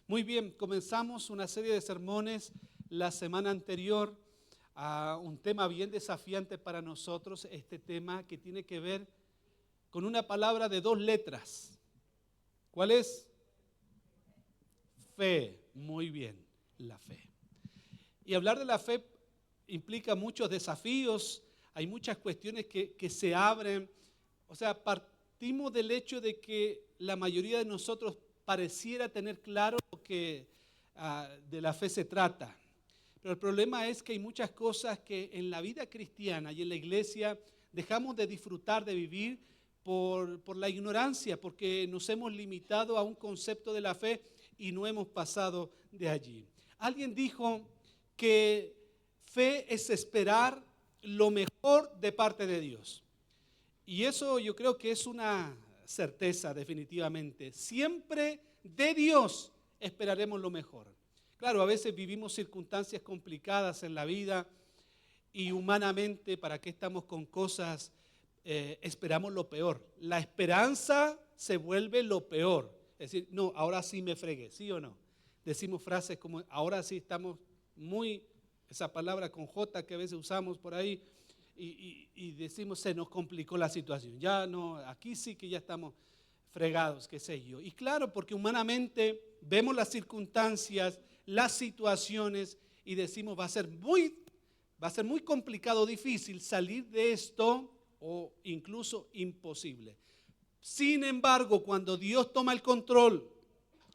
Muy bien, comenzamos una serie de sermones la semana anterior a un tema bien desafiante para nosotros, este tema que tiene que ver con una palabra de dos letras. ¿Cuál es? Fe. Muy bien, la fe. Y hablar de la fe implica muchos desafíos, hay muchas cuestiones que se abren. O sea, partimos del hecho de que la mayoría de nosotros pareciera tener claro lo que de la fe se trata. Pero el problema es que hay muchas cosas que en la vida cristiana y en la iglesia dejamos de disfrutar, de vivir por la ignorancia, porque nos hemos limitado a un concepto de la fe y no hemos pasado de allí. Alguien dijo que fe es esperar lo mejor de parte de Dios. Y eso yo creo que es una certeza definitivamente. Siempre de Dios esperaremos lo mejor. Claro, a veces vivimos circunstancias complicadas en la vida y humanamente, ¿para qué estamos con cosas? Esperamos lo peor. La esperanza se vuelve lo peor. Es decir, no, ahora sí me fregué, ¿sí o no? Decimos frases como, ahora sí estamos muy, esa palabra con J que a veces usamos por ahí, y decimos, se nos complicó la situación. Ya no, aquí sí que ya estamos fregados, qué sé yo. Y claro, porque humanamente vemos las circunstancias, las situaciones y decimos, va a ser muy complicado, difícil salir de esto o incluso imposible. Sin embargo, cuando Dios toma el control,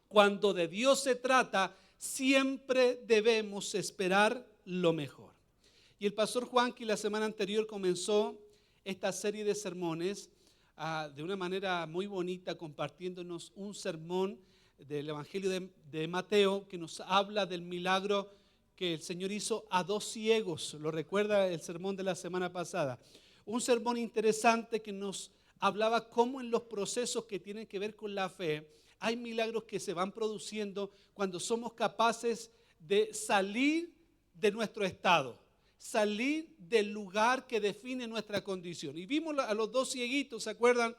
cuando de Dios se trata, siempre debemos esperar lo mejor. Y el pastor Juanqui la semana anterior comenzó esta serie de sermones de una manera muy bonita, compartiéndonos un sermón del Evangelio de Mateo que nos habla del milagro que el Señor hizo a dos ciegos. ¿Lo recuerda el sermón de la semana pasada? Un sermón interesante que nos hablaba cómo en los procesos que tienen que ver con la fe hay milagros que se van produciendo cuando somos capaces de salir de nuestro estado, salir del lugar que define nuestra condición. Y vimos a los dos cieguitos, ¿se acuerdan?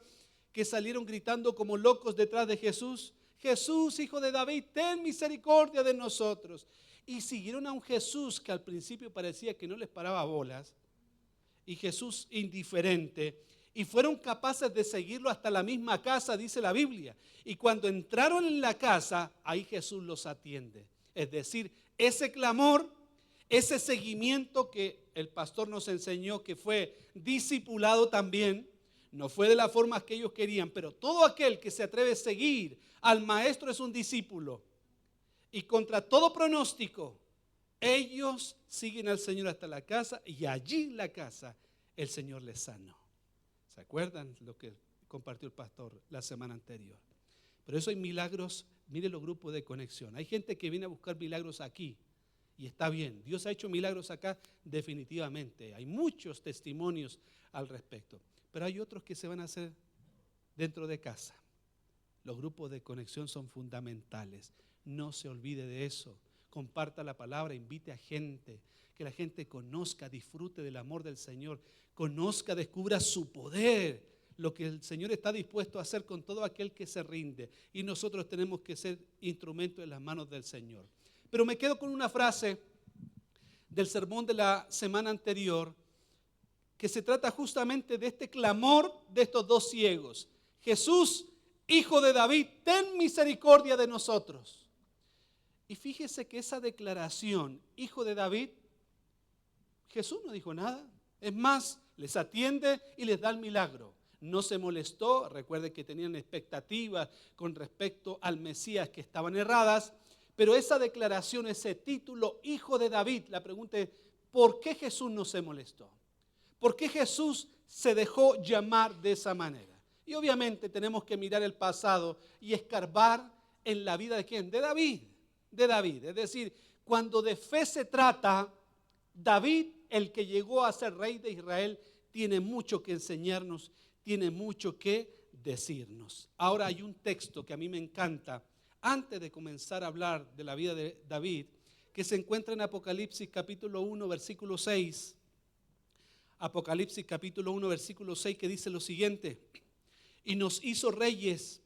Que salieron gritando como locos detrás de Jesús. Jesús, hijo de David, ten misericordia de nosotros. Y siguieron a un Jesús que al principio parecía que no les paraba bolas, y Jesús indiferente, y fueron capaces de seguirlo hasta la misma casa, dice la Biblia. Y cuando entraron en la casa, ahí Jesús los atiende. Es decir, ese clamor, ese seguimiento que el pastor nos enseñó que fue discipulado también, no fue de la forma que ellos querían, pero todo aquel que se atreve a seguir al maestro es un discípulo. Y contra todo pronóstico, ellos siguen al Señor hasta la casa y allí en la casa el Señor les sanó. ¿Se acuerdan lo que compartió el pastor la semana anterior? Pero eso hay milagros, mire los grupos de conexión. Hay gente que viene a buscar milagros aquí y está bien. Dios ha hecho milagros acá definitivamente. Hay muchos testimonios al respecto. Pero hay otros que se van a hacer dentro de casa. Los grupos de conexión son fundamentales. No se olvide de eso. Comparta la palabra, invite a gente, que la gente conozca, disfrute del amor del Señor, conozca, descubra su poder, lo que el Señor está dispuesto a hacer con todo aquel que se rinde. Y nosotros tenemos que ser instrumentos en las manos del Señor. Pero me quedo con una frase del sermón de la semana anterior, que se trata justamente de este clamor de estos dos ciegos. Jesús, hijo de David, ten misericordia de nosotros. Y fíjese que esa declaración, hijo de David, Jesús no dijo nada. Es más, les atiende y les da el milagro. No se molestó, recuerde que tenían expectativas con respecto al Mesías que estaban erradas, pero esa declaración, ese título, hijo de David, la pregunta es, ¿por qué Jesús no se molestó? ¿Por qué Jesús se dejó llamar de esa manera? Y obviamente tenemos que mirar el pasado y escarbar en la vida de ¿quién? De David. Es decir, cuando de fe se trata, David, el que llegó a ser rey de Israel, tiene mucho que enseñarnos, tiene mucho que decirnos. Ahora hay un texto que a mí me encanta, antes de comenzar a hablar de la vida de David, que se encuentra en Apocalipsis capítulo 1, versículo 6. Apocalipsis capítulo 1, versículo 6, que dice lo siguiente: y nos hizo reyes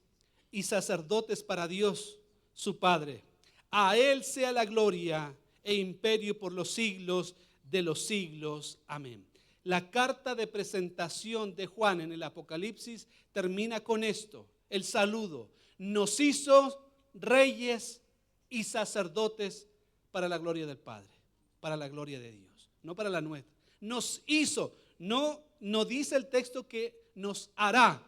y sacerdotes para Dios, su Padre. A Él sea la gloria e imperio por los siglos de los siglos. Amén. La carta de presentación de Juan en el Apocalipsis termina con esto, el saludo. Nos hizo reyes y sacerdotes para la gloria del Padre, para la gloria de Dios, no para la nuestra. Nos hizo, no dice el texto que nos hará.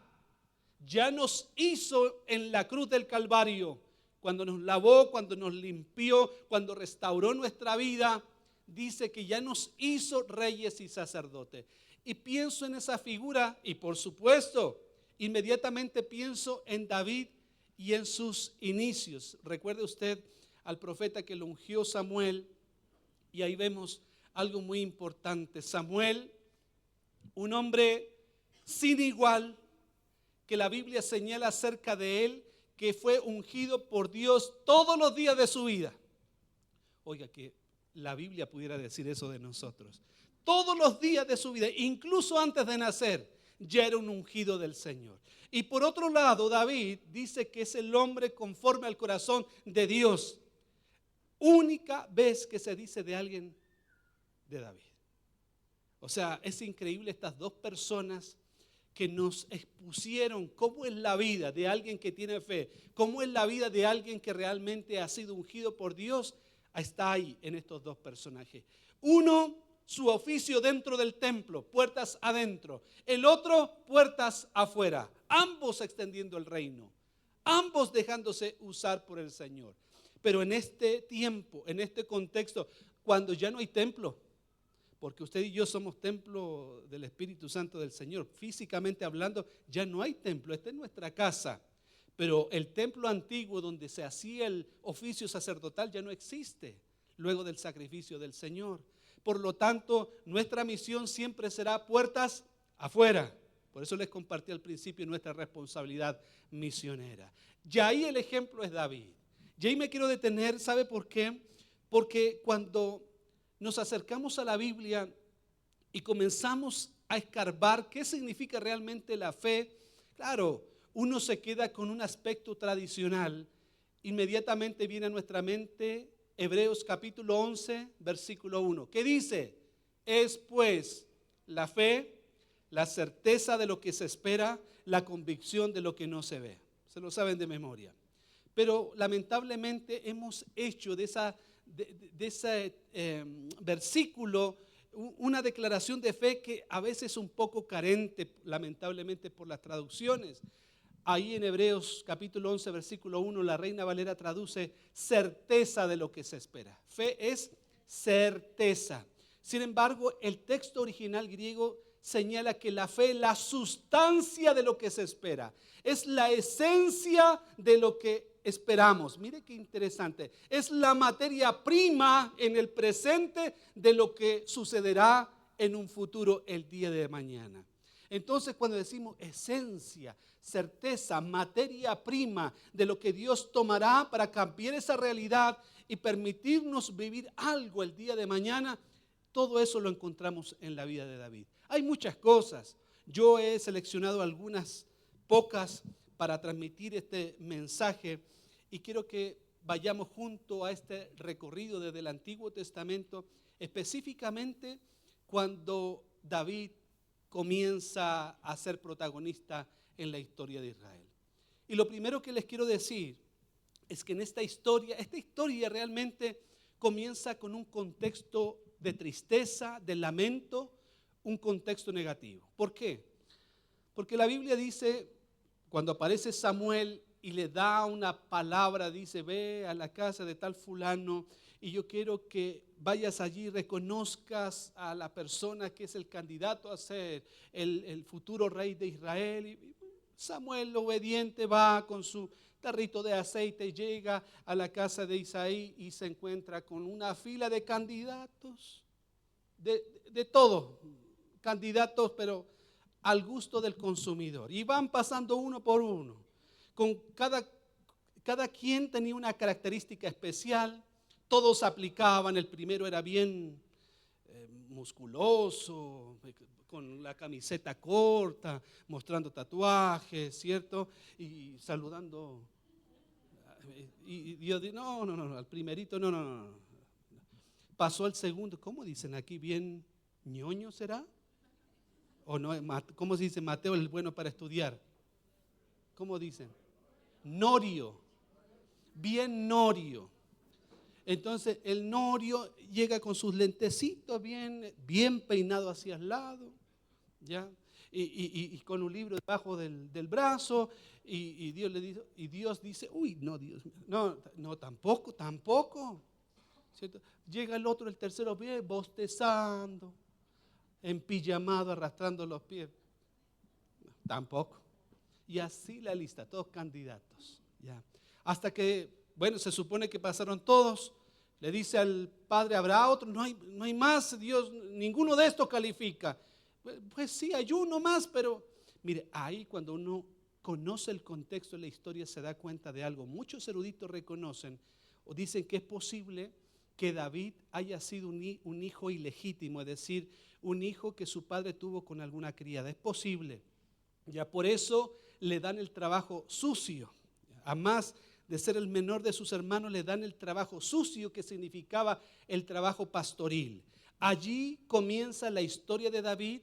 Ya nos hizo en la cruz del Calvario, cuando nos lavó, cuando nos limpió, cuando restauró nuestra vida. Dice que ya nos hizo reyes y sacerdotes. Y pienso en esa figura y por supuesto, inmediatamente pienso en David y en sus inicios. Recuerde usted al profeta que lo ungió Samuel y ahí vemos algo muy importante. Samuel, un hombre sin igual, que la Biblia señala acerca de él, que fue ungido por Dios todos los días de su vida. Oiga, que la Biblia pudiera decir eso de nosotros. Todos los días de su vida, incluso antes de nacer, ya era un ungido del Señor. Y por otro lado, David dice que es el hombre conforme al corazón de Dios. Única vez que se dice de alguien de David. O sea, es increíble estas dos personas que nos expusieron cómo es la vida de alguien que tiene fe, cómo es la vida de alguien que realmente ha sido ungido por Dios. Está ahí en estos dos personajes. Uno, su oficio dentro del templo, puertas adentro. El otro, puertas afuera. Ambos extendiendo el reino. Ambos dejándose usar por el Señor. Pero en este tiempo, en este contexto, cuando ya no hay templo, porque usted y yo somos templo del Espíritu Santo del Señor, físicamente hablando, ya no hay templo, esta es nuestra casa. Pero el templo antiguo donde se hacía el oficio sacerdotal ya no existe luego del sacrificio del Señor. Por lo tanto, nuestra misión siempre será puertas afuera. Por eso les compartí al principio nuestra responsabilidad misionera. Ya ahí el ejemplo es David. Y ahí me quiero detener, ¿sabe por qué? Porque cuando nos acercamos a la Biblia y comenzamos a escarbar qué significa realmente la fe, claro, uno se queda con un aspecto tradicional. Inmediatamente viene a nuestra mente Hebreos capítulo 11, versículo 1, que dice: es pues la fe, la certeza de lo que se espera, la convicción de lo que no se ve. Se lo saben de memoria. Pero lamentablemente hemos hecho de ese versículo una declaración de fe que a veces es un poco carente, lamentablemente, por las traducciones. Ahí en Hebreos capítulo 11, versículo 1, la Reina Valera traduce certeza de lo que se espera. Fe es certeza. Sin embargo, el texto original griego señala que la fe es la sustancia de lo que se espera. Es la esencia de lo que esperamos. Mire qué interesante. Es la materia prima en el presente de lo que sucederá en un futuro el día de mañana. Entonces, cuando decimos esencia, certeza, materia prima de lo que Dios tomará para cambiar esa realidad y permitirnos vivir algo el día de mañana, todo eso lo encontramos en la vida de David. Hay muchas cosas. Yo he seleccionado algunas pocas para transmitir este mensaje y quiero que vayamos junto a este recorrido desde el Antiguo Testamento, específicamente cuando David comienza a ser protagonista en la historia de Israel. Y lo primero que les quiero decir es que en esta historia realmente comienza con un contexto de tristeza, de lamento, un contexto negativo. ¿Por qué? Porque la Biblia dice, cuando aparece Samuel y le da una palabra, dice: ve a la casa de tal fulano y yo quiero que vayas allí y reconozcas a la persona que es el candidato a ser el futuro rey de Israel. Y Samuel, obediente, va con su tarrito de aceite y llega a la casa de Isaí y se encuentra con una fila de candidatos, de todo, candidatos, pero al gusto del consumidor. Y van pasando uno por uno. Con cada quien tenía una característica especial. Todos aplicaban. El primero era bien musculoso, con la camiseta corta, mostrando tatuajes, ¿cierto? Y saludando Y Dios dice, no, al primerito, no. Pasó al segundo, ¿cómo dicen aquí? ¿Bien ñoño será? ¿O no? ¿Cómo se dice Mateo el bueno para estudiar? ¿Cómo dicen? Norio, bien norio. Entonces el norio llega con sus lentecitos bien peinado hacia el lado, ¿ya? Y con un libro debajo del brazo, y Dios dice, uy, no, Dios mío, no, tampoco, ¿cierto? Llega el otro, el tercero, bien, bostezando, empijamado, arrastrando los pies, tampoco. Y así la lista, todos candidatos, ¿ya? Hasta que, bueno, se supone que pasaron todos. Le dice al padre, ¿habrá otro? No hay más, Dios, ninguno de estos califica. Pues sí, hay uno más, pero mire, ahí cuando uno conoce el contexto de la historia se da cuenta de algo. Muchos eruditos reconocen o dicen que es posible que David haya sido un hijo ilegítimo, es decir, un hijo que su padre tuvo con alguna criada. Es posible. Ya por eso le dan el trabajo sucio. A más de ser el menor de sus hermanos, le dan el trabajo sucio, que significaba el trabajo pastoril. Allí comienza la historia de David,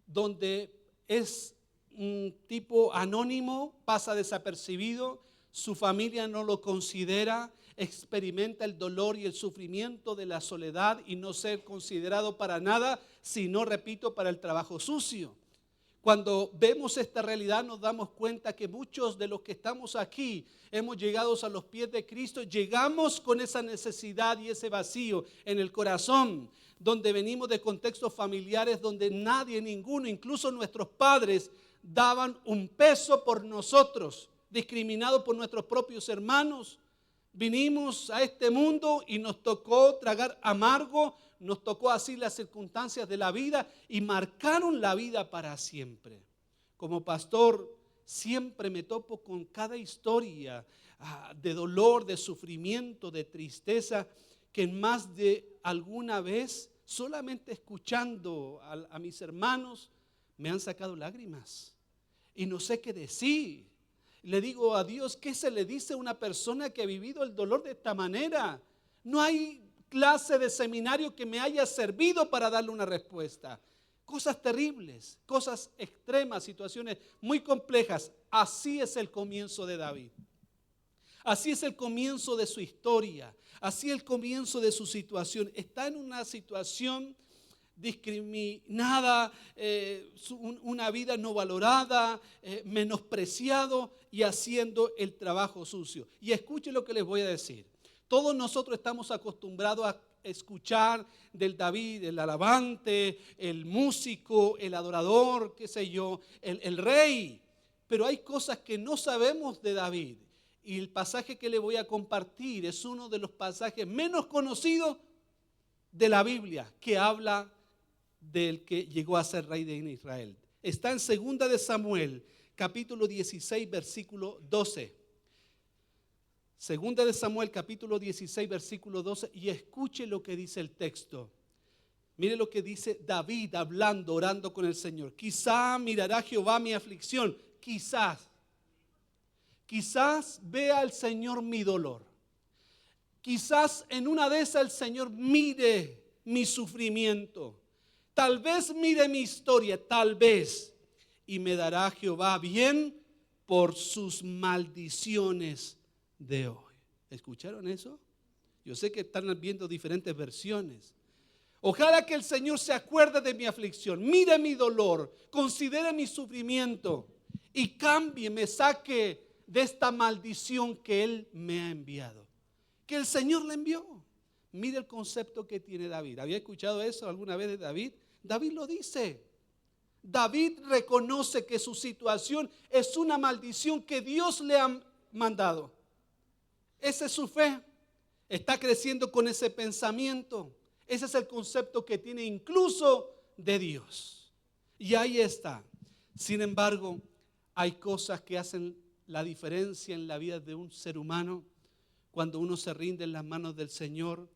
donde es un tipo anónimo, pasa desapercibido, su familia no lo considera, experimenta el dolor y el sufrimiento de la soledad y no ser considerado para nada, sino, repito, para el trabajo sucio. Cuando vemos esta realidad nos damos cuenta que muchos de los que estamos aquí hemos llegado a los pies de Cristo, llegamos con esa necesidad y ese vacío en el corazón, donde venimos de contextos familiares donde nadie, ninguno, incluso nuestros padres, daban un peso por nosotros, discriminados por nuestros propios hermanos. Vinimos a este mundo y nos tocó tragar amargo, nos tocó así las circunstancias de la vida y marcaron la vida para siempre. Como pastor siempre me topo con cada historia de dolor, de sufrimiento, de tristeza, que en más de alguna vez, solamente escuchando a mis hermanos, me han sacado lágrimas y no sé qué decir. Le digo a Dios, ¿qué se le dice a una persona que ha vivido el dolor de esta manera? No hay clase de seminario que me haya servido para darle una respuesta. Cosas terribles, cosas extremas, situaciones muy complejas. Así es el comienzo de David. Así es el comienzo de su historia. Así es el comienzo de su situación. Está en una situación discriminada, una vida no valorada, menospreciado y haciendo el trabajo sucio. Y escuchen lo que les voy a decir. Todos nosotros estamos acostumbrados a escuchar del David, el alabante, el músico, el adorador, qué sé yo, el rey. Pero hay cosas que no sabemos de David. Y el pasaje que le voy a compartir es uno de los pasajes menos conocidos de la Biblia, que habla del que llegó a ser rey de Israel. Está en 2 de Samuel, capítulo 16, versículo 12. 2 de Samuel, capítulo 16, versículo 12, y escuche lo que dice el texto. Mire lo que dice David hablando, orando con el Señor. Quizá mirará Jehová mi aflicción, quizás vea el Señor mi dolor. Quizás en una de esas el Señor mire mi sufrimiento. Tal vez mire mi historia, tal vez. Y me dará Jehová bien por sus maldiciones de hoy. ¿Escucharon eso? Yo sé que están viendo diferentes versiones. Ojalá que el Señor se acuerde de mi aflicción, mire mi dolor, considere mi sufrimiento y cambie, me saque de esta maldición que Él me ha enviado. Que el Señor le envió. Mire el concepto que tiene David. ¿Había escuchado eso alguna vez de David? David lo dice. David reconoce que su situación es una maldición que Dios le ha mandado. Esa es su fe. Está creciendo con ese pensamiento. Ese es el concepto que tiene incluso de Dios. Y ahí está. Sin embargo, hay cosas que hacen la diferencia en la vida de un ser humano cuando uno se rinde en las manos del Señor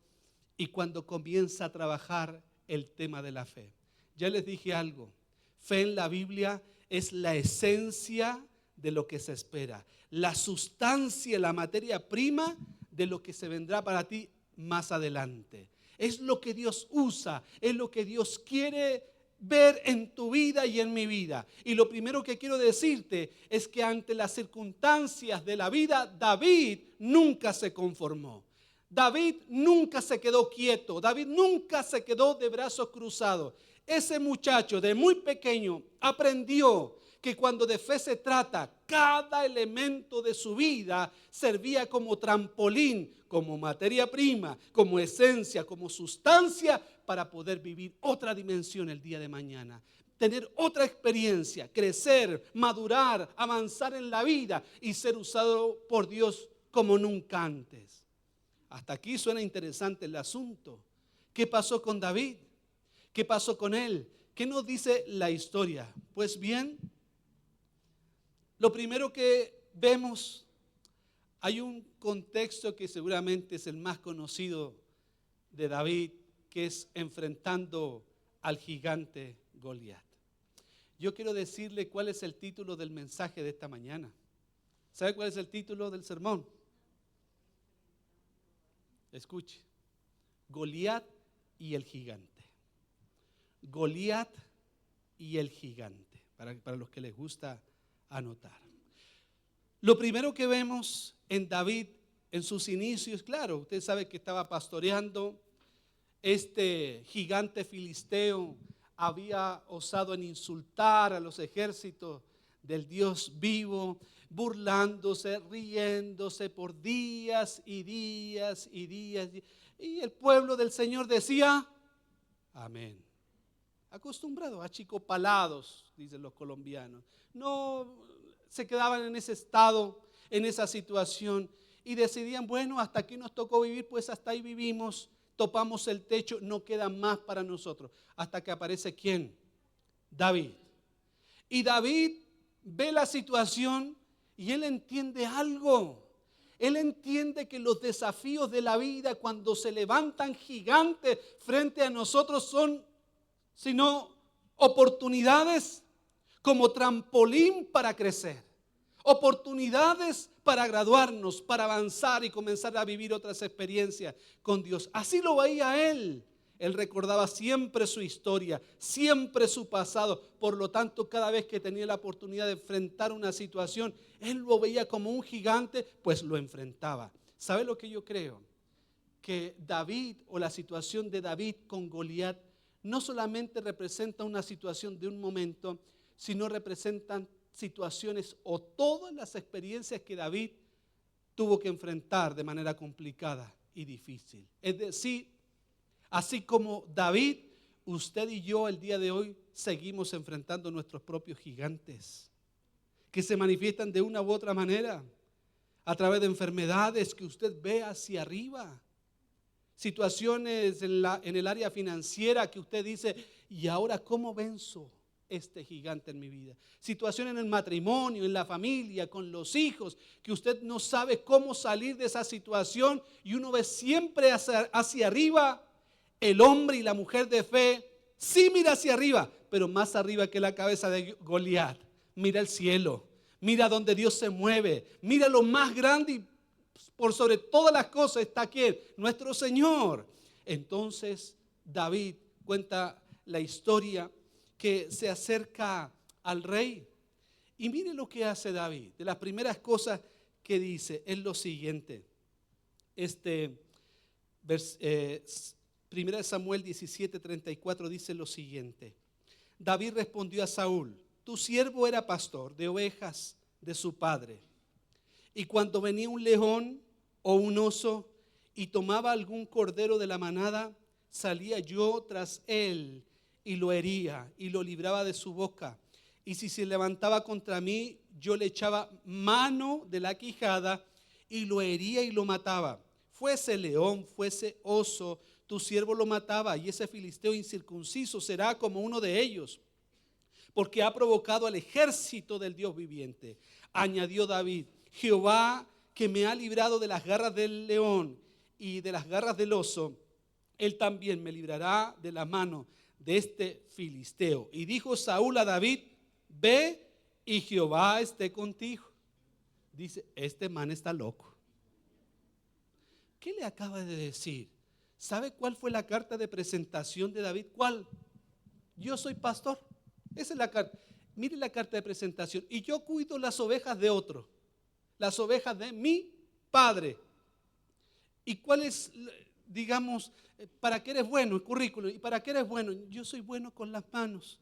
y cuando comienza a trabajar el tema de la fe. Ya les dije algo. Fe en la Biblia es la esencia de lo que se espera. La sustancia, la materia prima de lo que se vendrá para ti más adelante. Es lo que Dios usa, es lo que Dios quiere ver en tu vida y en mi vida. Y lo primero que quiero decirte es que ante las circunstancias de la vida, David nunca se conformó. David nunca se quedó quieto. David nunca se quedó de brazos cruzados. Ese muchacho de muy pequeño aprendió que cuando de fe se trata, cada elemento de su vida servía como trampolín, como materia prima, como esencia, como sustancia para poder vivir otra dimensión el día de mañana. Tener otra experiencia, crecer, madurar, avanzar en la vida y ser usado por Dios como nunca antes. Hasta aquí suena interesante el asunto. ¿Qué pasó con David? ¿Qué pasó con él? ¿Qué nos dice la historia? Pues bien, lo primero que vemos, hay un contexto que seguramente es el más conocido de David, que es enfrentando al gigante Goliat. Yo quiero decirle cuál es el título del mensaje de esta mañana. ¿Sabe cuál es el título del sermón? Escuche, Goliat y el gigante. Goliat y el gigante, para los que les gusta anotar. Lo primero que vemos en David en sus inicios, claro, usted sabe que estaba pastoreando. Este gigante filisteo había osado en insultar a los ejércitos del Dios vivo, burlándose, riéndose por días y días y días. Y el pueblo del Señor decía, amén. Acostumbrado a achicopalados, dicen los colombianos. No se quedaban en ese estado, en esa situación, y decidían, bueno, hasta aquí nos tocó vivir, pues hasta ahí vivimos, topamos el techo, no queda más para nosotros. Hasta que aparece ¿quién? David. Y David ve la situación y él entiende algo. Él entiende que los desafíos de la vida, cuando se levantan gigantes frente a nosotros, son sino oportunidades como trampolín para crecer, oportunidades para graduarnos, para avanzar y comenzar a vivir otras experiencias con Dios. Así lo veía él. Él recordaba siempre su historia, siempre su pasado. Por lo tanto, cada vez que tenía la oportunidad de enfrentar una situación, él lo veía como un gigante, pues lo enfrentaba. ¿Sabe lo que yo creo? Que David, o la situación de David con Goliat, no solamente representa una situación de un momento, sino representan situaciones o todas las experiencias que David tuvo que enfrentar de manera complicada y difícil. Es decir, así como David, usted y yo el día de hoy seguimos enfrentando nuestros propios gigantes, que se manifiestan de una u otra manera, a través de enfermedades que usted ve hacia arriba, situaciones en el área financiera que usted dice, ¿y ahora cómo venzo este gigante en mi vida? Situaciones en el matrimonio, en la familia, con los hijos, que usted no sabe cómo salir de esa situación y uno ve siempre hacia arriba. El hombre y la mujer de fe sí mira hacia arriba, pero más arriba que la cabeza de Goliat. Mira el cielo, mira donde Dios se mueve, mira lo más grande y por sobre todas las cosas está ¿quién? Nuestro Señor. Entonces David cuenta la historia que se acerca al rey. Y mire lo que hace David. De las primeras cosas que dice es lo siguiente. Primera de Samuel 17:34 dice lo siguiente. David respondió a Saúl, tu siervo era pastor de ovejas de su padre. Y cuando venía un león o un oso y tomaba algún cordero de la manada, salía yo tras él y lo hería y lo libraba de su boca. Y si se levantaba contra mí, yo le echaba mano de la quijada y lo hería y lo mataba. Fuese león, fuese oso, tu siervo lo mataba, y ese filisteo incircunciso será como uno de ellos, porque ha provocado al ejército del Dios viviente. Añadió David, Jehová que me ha librado de las garras del león y de las garras del oso, él también me librará de la mano de este filisteo. Y dijo Saúl a David, ve y Jehová esté contigo. Dice, este man está loco. ¿Qué le acaba de decir? ¿Sabe cuál fue la carta de presentación de David? ¿Cuál? Yo soy pastor. Esa es la carta. Mire la carta de presentación. Y yo cuido las ovejas de otro, las ovejas de mi padre. ¿Y cuál es, digamos, para qué eres bueno? El currículum. ¿Y para qué eres bueno? Yo soy bueno con las manos.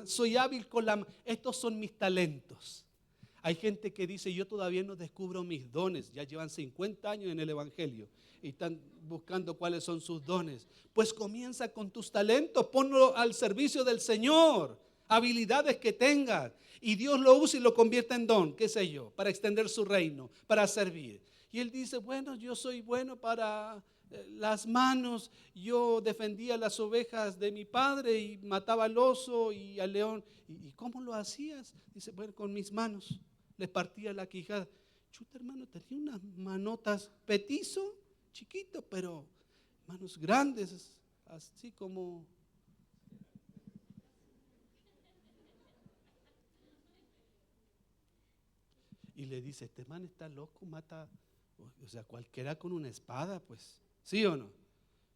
Soy hábil con las manos. Estos son mis talentos. Hay gente que dice, yo todavía no descubro mis dones. Ya llevan 50 años en el Evangelio y están buscando cuáles son sus dones. Pues comienza con tus talentos, ponlo al servicio del Señor. Habilidades que tengas. Y Dios lo usa y lo convierte en don, qué sé yo, para extender su reino, para servir. Y él dice, bueno, yo soy bueno para las manos. Yo defendía las ovejas de mi padre y mataba al oso y al león. ¿Y cómo lo hacías? Dice, bueno, con mis manos. Les partía la quijada. Chuta, hermano, tenía unas manotas petizo, chiquito, pero manos grandes, así como... Y le dice, este man está loco, mata, o sea, cualquiera con una espada, pues, ¿sí o no?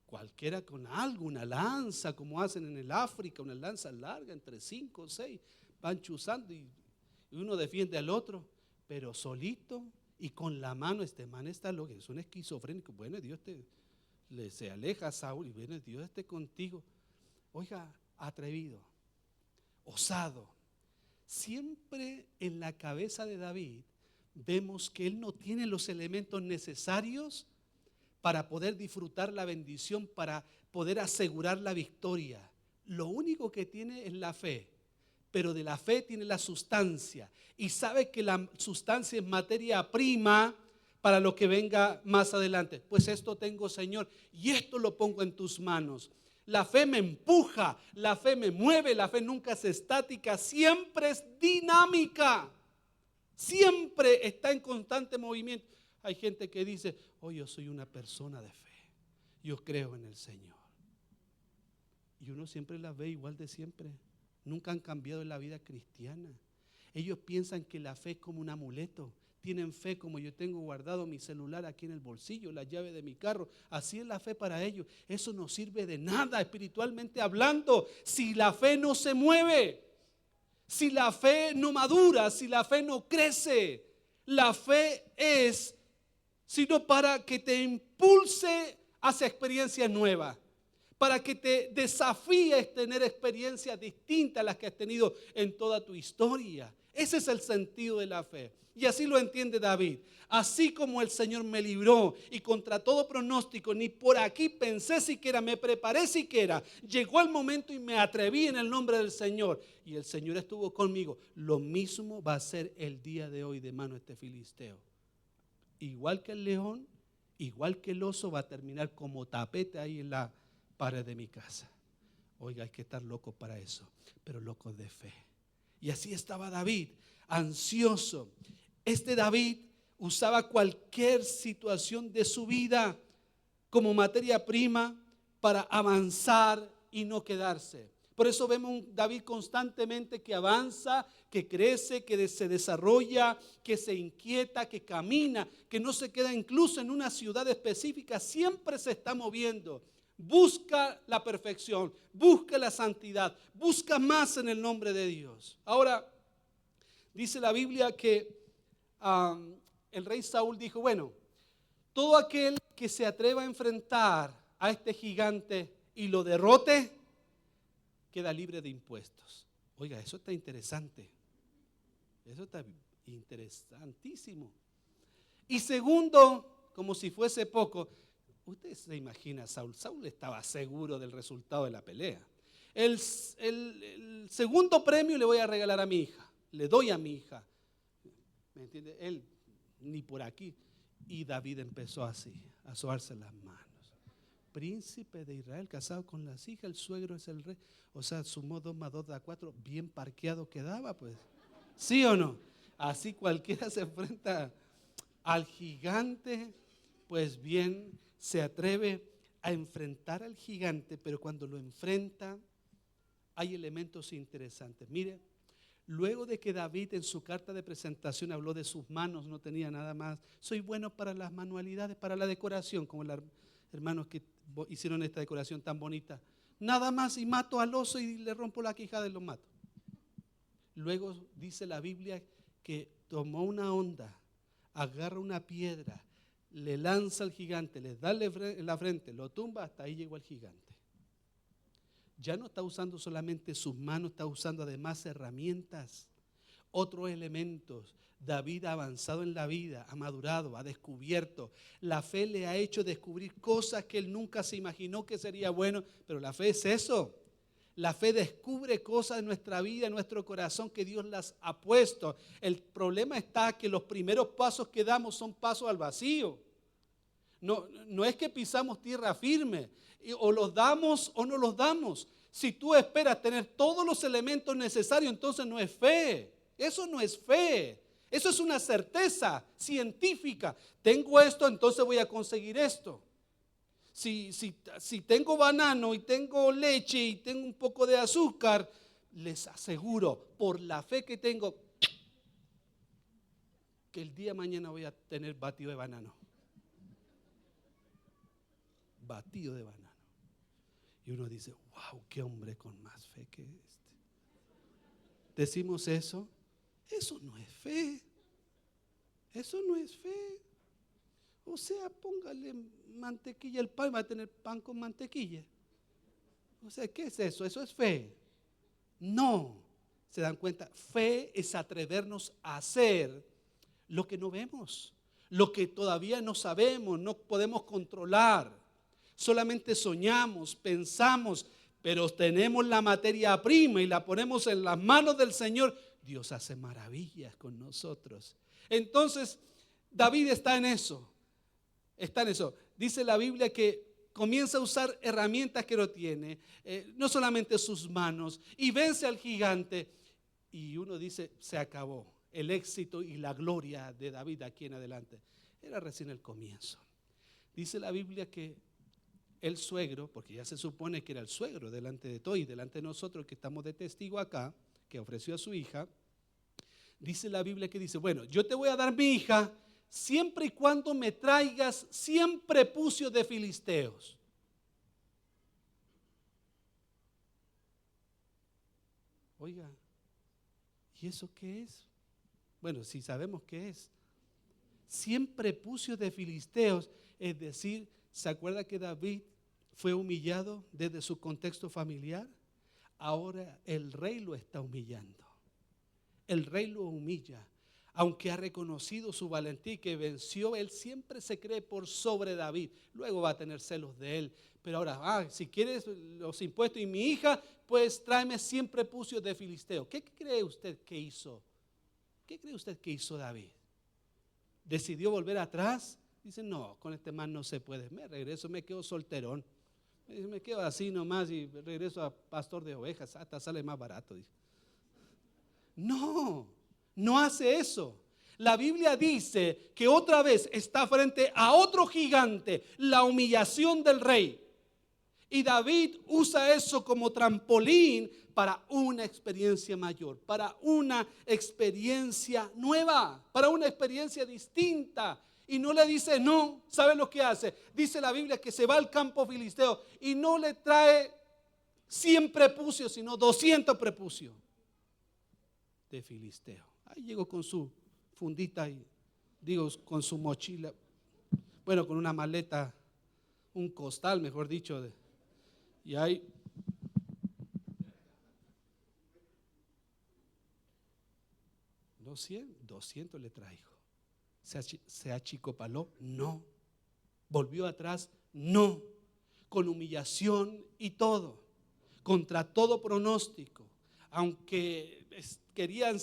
Cualquiera con algo, una lanza, como hacen en el África, una lanza larga, entre 5 o 6, van chuzando y uno defiende al otro, pero solito y con la mano. Este man está loco, es un esquizofrénico. Bueno, Dios se aleja a Saúl y bueno, Dios esté contigo. Oiga, atrevido, osado. Siempre en la cabeza de David vemos que él no tiene los elementos necesarios para poder disfrutar la bendición, para poder asegurar la victoria. Lo único que tiene es la fe, pero de la fe tiene la sustancia y sabe que la sustancia es materia prima para lo que venga más adelante. Pues esto tengo, Señor, y esto lo pongo en tus manos. La fe me empuja, la fe me mueve, la fe nunca es estática, siempre es dinámica, siempre está en constante movimiento. Hay gente que dice, oh, yo soy una persona de fe, yo creo en el Señor. Y uno siempre la ve igual de siempre, nunca han cambiado en la vida cristiana. Ellos piensan que la fe es como un amuleto. Tienen fe como yo tengo guardado mi celular aquí en el bolsillo, la llave de mi carro. Así es la fe para ellos. Eso no sirve de nada espiritualmente hablando si la fe no se mueve, si la fe no madura, si la fe no crece. La fe es sino para que te impulse hacia experiencias nuevas, para que te desafíes tener experiencias distintas a las que has tenido en toda tu historia. Ese es el sentido de la fe. Y así lo entiende David. Así como el Señor me libró y contra todo pronóstico, ni por aquí pensé siquiera, me preparé siquiera. Llegó el momento y me atreví en el nombre del Señor. Y el Señor estuvo conmigo. Lo mismo va a ser el día de hoy de mano este filisteo. Igual que el león, igual que el oso, va a terminar como tapete ahí en la pared de mi casa. Oiga, hay que estar locos para eso, pero locos de fe. Y así estaba David, ansioso. Este David usaba cualquier situación de su vida como materia prima para avanzar y no quedarse. Por eso vemos un David constantemente que avanza, que crece, que se desarrolla, que se inquieta, que camina, que no se queda incluso en una ciudad específica, siempre se está moviendo. Busca la perfección, busca la santidad, busca más en el nombre de Dios. Ahora, dice la Biblia que el rey Saúl dijo, bueno, todo aquel que se atreva a enfrentar a este gigante y lo derrote, queda libre de impuestos. Oiga, eso está interesante. Eso está interesantísimo. Y segundo, como si fuese poco, usted se imagina, Saúl estaba seguro del resultado de la pelea. El segundo premio le voy a regalar a mi hija, le doy a mi hija. ¿Me entiende? Él ni por aquí. Y David empezó así, a sobarse las manos. Príncipe de Israel, casado con las hijas, el suegro es el rey. O sea, sumó 2 más 2 da 4, bien parqueado quedaba, pues. ¿Sí o no? Así cualquiera se enfrenta al gigante, pues bien, se atreve a enfrentar al gigante, pero cuando lo enfrenta hay elementos interesantes. Mire, Luego de que David en su carta de presentación habló de sus manos, no tenía nada más. Soy bueno para las manualidades, para la decoración, como los hermanos que hicieron esta decoración tan bonita. Nada más y mato al oso y le rompo la quijada y lo mato. Luego dice la Biblia que tomó una onda, agarra una piedra, le lanza al gigante, le da en la frente, lo tumba, hasta ahí llegó el gigante. Ya no está usando solamente sus manos, está usando además herramientas, otros elementos. David ha avanzado en la vida, ha madurado, ha descubierto. La fe le ha hecho descubrir cosas que él nunca se imaginó que sería bueno, pero la fe es eso. La fe descubre cosas en nuestra vida, en nuestro corazón, que Dios las ha puesto. El problema está que los primeros pasos que damos son pasos al vacío. No es que pisamos tierra firme, o los damos o no los damos. Si tú esperas tener todos los elementos necesarios, entonces no es fe. Eso no es fe. Eso es una certeza científica. Tengo esto, entonces voy a conseguir esto. Si tengo banano y tengo leche y tengo un poco de azúcar, les aseguro, por la fe que tengo, que el día de mañana voy a tener batido de banano. Batido de banano. Y uno dice, wow, qué hombre con más fe que este. Decimos eso. Eso no es fe. Eso no es fe. O sea, póngale mantequilla al pan, va a tener pan con mantequilla. O sea, ¿qué es eso? Eso es fe. No. ¿Se dan cuenta? Fe es atrevernos a hacer lo que no vemos, lo que todavía no sabemos, no podemos controlar. Solamente soñamos, pensamos, pero tenemos la materia prima y la ponemos en las manos del Señor. Dios hace maravillas con nosotros. Entonces, David está en eso. Está en eso. Dice la Biblia que comienza a usar herramientas que no tiene, no solamente sus manos, y vence al gigante. Y uno dice, se acabó. El éxito y la gloria de David aquí en adelante. Era recién el comienzo. Dice la Biblia que el suegro, porque ya se supone que era el suegro delante de todo y delante de nosotros que estamos de testigo acá, que ofreció a su hija, dice la Biblia que dice, bueno, yo te voy a dar mi hija siempre y cuando me traigas 100 prepucios de filisteos. Oiga, ¿y eso qué es? Bueno, si sabemos qué es. 100 prepucios de filisteos, es decir, ¿se acuerda que David fue humillado desde su contexto familiar? Ahora el rey lo está humillando. El rey lo humilla. Aunque ha reconocido su valentía y que venció, él siempre se cree por sobre David. Luego va a tener celos de él. Pero ahora, si quieres los impuestos y mi hija, pues tráeme 100 prepucios de filisteo. ¿Qué cree usted que hizo? ¿Qué cree usted que hizo David? ¿Decidió volver atrás? Dice, no, con este man no se puede. Me regreso, me quedo solterón. Me quedo así nomás y regreso a pastor de ovejas. Hasta sale más barato. Dice. No hace eso. La Biblia dice que otra vez está frente a otro gigante, la humillación del rey. Y David usa eso como trampolín para una experiencia mayor, para una experiencia nueva, para una experiencia distinta. Y no le dice no, ¿sabe lo que hace? Dice la Biblia que se va al campo filisteo y no le trae 100 prepucios, sino 200 prepucios de filisteo. Ahí llegó con su fundita y digo con su mochila, bueno, con una maleta, un costal, mejor dicho, y ahí $200 le traigo. ¿Se achicopaló? No. ¿Volvió atrás? No. Con humillación y todo, contra todo pronóstico, aunque querían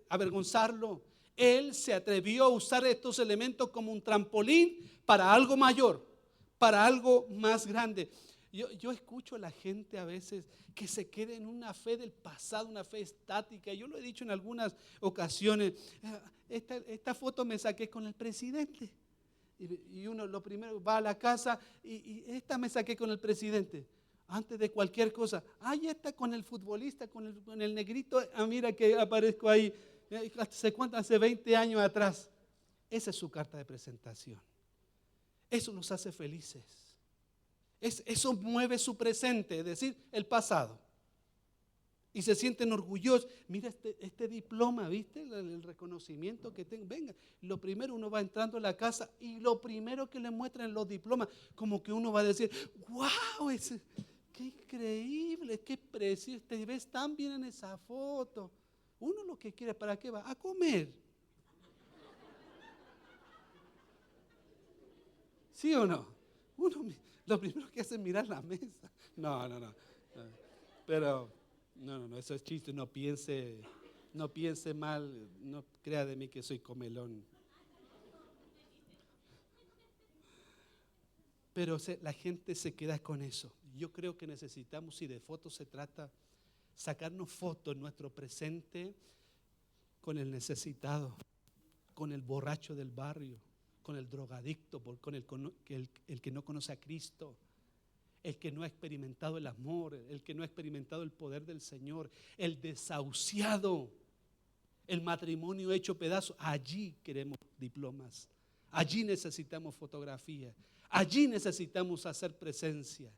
avergonzarlo, él se atrevió a usar estos elementos como un trampolín para algo mayor, para algo más grande. Yo escucho a la gente a veces que se queda en una fe del pasado, una fe estática. Yo lo he dicho en algunas ocasiones. Esta foto me saqué con el presidente. Y uno lo primero va a la casa y esta me saqué con el presidente. Antes de cualquier cosa, ya está con el futbolista, con el negrito, mira que aparezco ahí, hace 20 años atrás. Esa es su carta de presentación. Eso los hace felices. Eso mueve su presente, es decir, el pasado. Y se sienten orgullosos. Mira este diploma, ¿viste? El reconocimiento que tengo. Venga, lo primero uno va entrando a la casa y lo primero que le muestran los diplomas, como que uno va a decir, wow, qué increíble, qué precioso, te ves tan bien en esa foto. Uno lo que quiere, ¿para qué va? A comer. ¿Sí o no? Uno lo primero que hace es mirar la mesa. No. Pero, no, eso es chiste. No piense mal, no crea de mí que soy comelón. Pero la gente se queda con eso. Yo creo que necesitamos, si de fotos se trata, sacarnos fotos en nuestro presente con el necesitado, con el borracho del barrio, con el drogadicto, con el que no conoce a Cristo, el que no ha experimentado el amor, el que no ha experimentado el poder del Señor, el desahuciado, el matrimonio hecho pedazos. Allí queremos diplomas, allí necesitamos fotografía, allí necesitamos hacer presencia.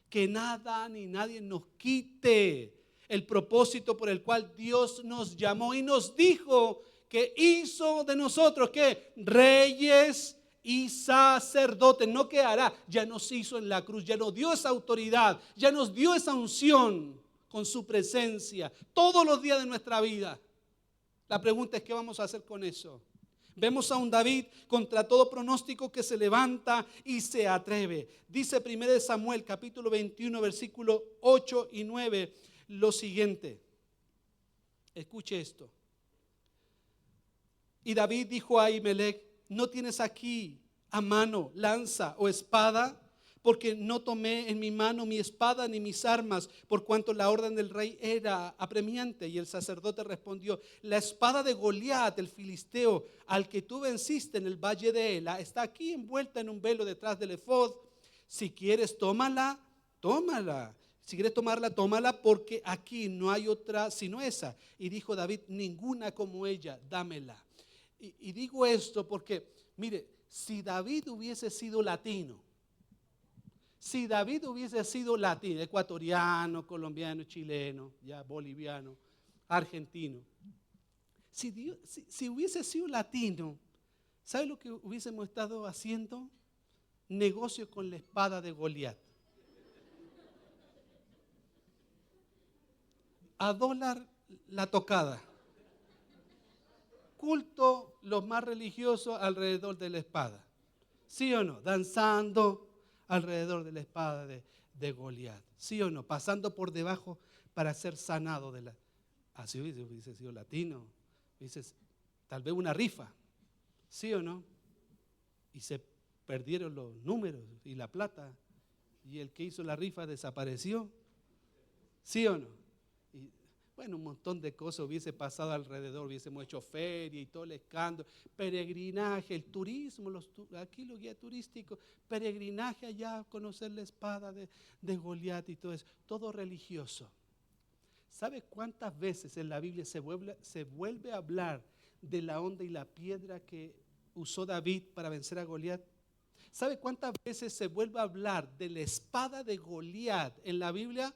Que nada ni nadie nos quite el propósito por el cual Dios nos llamó y nos dijo que hizo de nosotros que reyes y sacerdotes. No que hará, ya nos hizo en la cruz, ya nos dio esa autoridad, ya nos dio esa unción con su presencia todos los días de nuestra vida. La pregunta es, ¿qué vamos a hacer con eso? Vemos a un David contra todo pronóstico que se levanta y se atreve. Dice 1 Samuel capítulo 21 versículo 8 y 9 lo siguiente. Escuche esto. Y David dijo a Ahimelech, ¿no tienes aquí a mano lanza o espada? Porque no tomé en mi mano mi espada ni mis armas, por cuanto la orden del rey era apremiante. Y el sacerdote respondió, la espada de Goliat, el filisteo, al que tú venciste en el valle de Ela, está aquí envuelta en un velo detrás del efod. Si quieres, tómala. Si quieres tomarla, tómala, porque aquí no hay otra sino esa. Y dijo David, ninguna como ella, dámela. Y digo esto porque, mire, si David hubiese sido latino, ecuatoriano, colombiano, chileno, ya boliviano, argentino, si hubiese sido latino, ¿sabe lo que hubiésemos estado haciendo? Negocio con la espada de Goliat. A dólar la tocada. Culto los más religiosos alrededor de la espada. ¿Sí o no? Danzando alrededor de la espada de Goliat. ¿Sí o no? Pasando por debajo para ser sanado de la. Así hubiese sido latino. Dices, tal vez una rifa. ¿Sí o no? Y se perdieron los números y la plata. Y el que hizo la rifa desapareció. ¿Sí o no? Bueno, un montón de cosas hubiese pasado alrededor, hubiésemos hecho feria y todo el escándalo, peregrinaje, el turismo, aquí los guías turísticos, peregrinaje allá a conocer la espada de Goliat y todo eso, todo religioso. ¿Sabe cuántas veces en la Biblia se vuelve a hablar de la onda y la piedra que usó David para vencer a Goliat? ¿Sabe cuántas veces se vuelve a hablar de la espada de Goliat en la Biblia?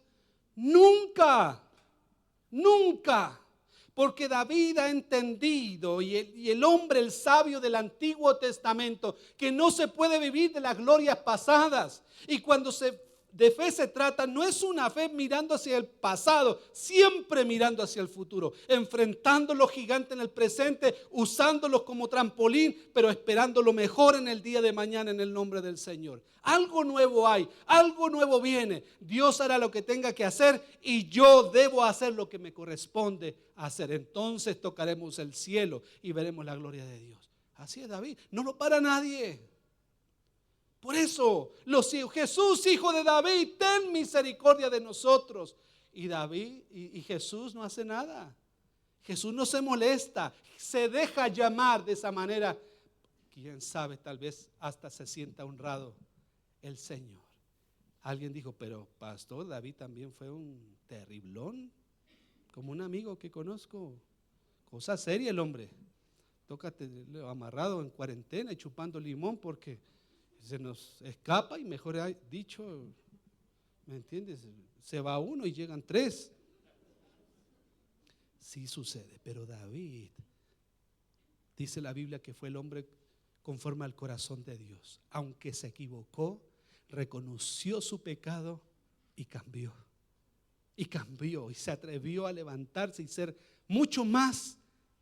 Nunca. Porque David ha entendido y el hombre, el sabio del Antiguo Testamento, que no se puede vivir de las glorias pasadas. Y cuando de fe se trata, no es una fe mirando hacia el pasado, siempre mirando hacia el futuro, enfrentando los gigantes en el presente, usándolos como trampolín, pero esperando lo mejor en el día de mañana en el nombre del Señor. Algo nuevo hay, algo nuevo viene. Dios hará lo que tenga que hacer y yo debo hacer lo que me corresponde hacer. Entonces tocaremos el cielo y veremos la gloria de Dios. Así es David, no lo para nadie. Por eso, Jesús, hijo de David, ten misericordia de nosotros. Y David y Jesús no hace nada. Jesús no se molesta, se deja llamar de esa manera. Quién sabe, tal vez hasta se sienta honrado el Señor. Alguien dijo, pero pastor, David también fue un terriblón, como un amigo que conozco. Cosa seria el hombre. Tócate amarrado en cuarentena y chupando limón porque se nos escapa y mejor dicho, ¿me entiendes? Se va uno y llegan tres. Sí sucede, pero David, dice la Biblia que fue el hombre conforme al corazón de Dios. Aunque se equivocó, reconoció su pecado y cambió. Y cambió y se atrevió a levantarse y ser mucho más